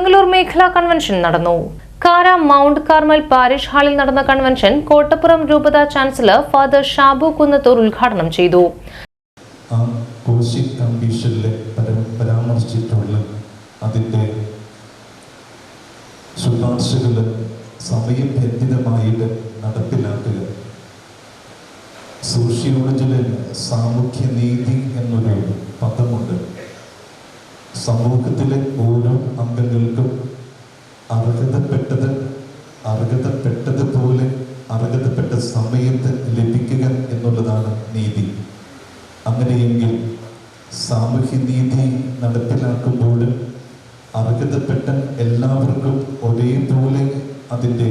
കൊടുങ്ങല്ലൂർ മേഖലാ കൺവെൻഷൻ നടന്നു. കാര മൗണ്ട് കാർമൽ പാരിഷ് ഹാളിൽ നടന്ന കൺവെൻഷൻ കോട്ടപ്പുറം രൂപത ചാൻസലർ ഫാദർ ഷാബു കുന്നത്തൂർ ഉദ്ഘാടനം ചെയ്തു. അതിന്റെ ശുപാർശകള് സമയബന്ധിതമായിട്ട് നടപ്പിലാക്കുക. സോഷ്യോളജിയിലെ സാമൂഹ്യനീതി എന്നൊരു പദമുണ്ട്. സമൂഹത്തിലെ ഓരോ അംഗങ്ങൾക്കും അർഹതപ്പെട്ടതുപോലെ അർഹതപ്പെട്ട സമയത്ത് ലഭിക്കുക എന്നുള്ളതാണ് നീതി. അങ്ങനെയെങ്കിൽ സാമൂഹ്യനീതി നടപ്പിലാക്കുമ്പോൾ അർഹതപ്പെട്ട എല്ലാവർക്കും ഒരേപോലെ അതിൻ്റെ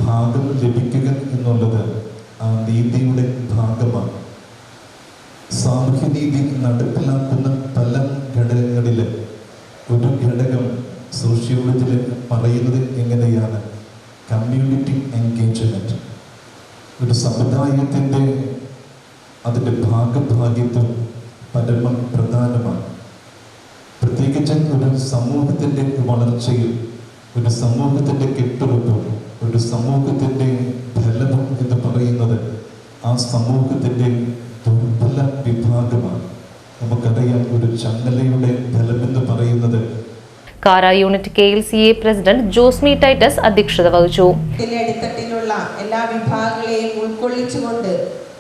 ഭാഗം ലഭിക്കുക എന്നുള്ളത് ആ നീതിയുടെ ഭാഗമാണ്. സാമൂഹ്യനീതി നടപ്പിലാക്കുന്ന പല ഘടകങ്ങളിൽ ഒരു ഘടകം സോഷ്യോളജിയിൽ പറയുന്നത് എങ്ങനെയാണ്? Community engagement. ഒരു സമുദായത്തിൻ്റെ അതിൻ്റെ ഭാഗഭാഗ്യത്വം പരമ പ്രധാനമാണ്. പ്രത്യേകിച്ച് ഒരു സമൂഹത്തിൻ്റെ വളർച്ചയിൽ, ഒരു സമൂഹത്തിൻ്റെ കെട്ടുറപ്പും, ഒരു സമൂഹത്തിൻ്റെ ഫലവും എന്ന് പറയുന്നത് ആ സമൂഹത്തിൻ്റെ ദുർബല വിഭാഗമാണ്. നമുക്കറിയാം, ഒരു ചങ്ങലയുടെ ഫലം എന്ന് പറയുന്നത്. കാര unit KLCA president Josmi Titus അധ്യക്ഷത വഹിച്ചു. അടിത്തട്ടിലുള്ള എല്ലാ വിഭാഗങ്ങളെയും ഉൾക്കൊള്ളിച്ചുകൊണ്ട്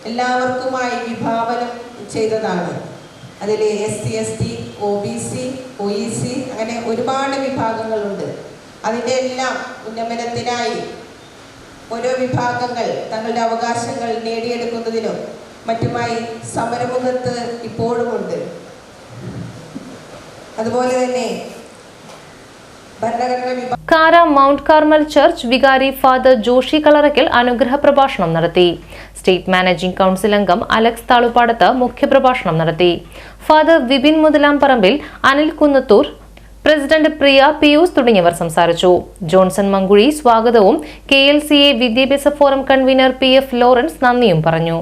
എല്ലാവർക്കുമായി വിഭാവനം ചെയ്തതാണ്. അതിൽ SC ST OBC OEC അങ്ങനെ ഒരുപാട് വിഭാഗങ്ങളുണ്ട്. അതിൻ്റെ എല്ലാം ഉന്നമനത്തിനായി ഓരോ വിഭാഗങ്ങൾ തങ്ങളുടെ അവകാശങ്ങൾ നേടിയെടുക്കുന്നതിനും മറ്റുമായി സമരമുഖത്ത് ഇപ്പോഴുമുണ്ട്. അതുപോലെ തന്നെ കാര മൗണ്ട് കാർമൽ ചർച്ച് വികാരി ഫാദർ ജോഷി കളറയ്ക്കൽ അനുഗ്രഹ പ്രഭാഷണം നടത്തി. സ്റ്റേറ്റ് മാനേജിംഗ് കൗൺസിൽ അംഗം അലക്സ് താളുപാടത്ത് മുഖ്യപ്രഭാഷണം നടത്തി. ഫാദർ വിപിൻ മുതലാംപറമ്പിൽ, അനിൽ കുന്നത്തൂർ, പ്രസിഡന്റ് പ്രിയ പിയൂസ് തുടങ്ങിയവർ സംസാരിച്ചു. ജോൺസൺ മങ്കുഴി സ്വാഗതവും KLCA വിദ്യാഭ്യാസ ഫോറം കൺവീനർ PF ലോറൻസ് നന്ദിയും പറഞ്ഞു.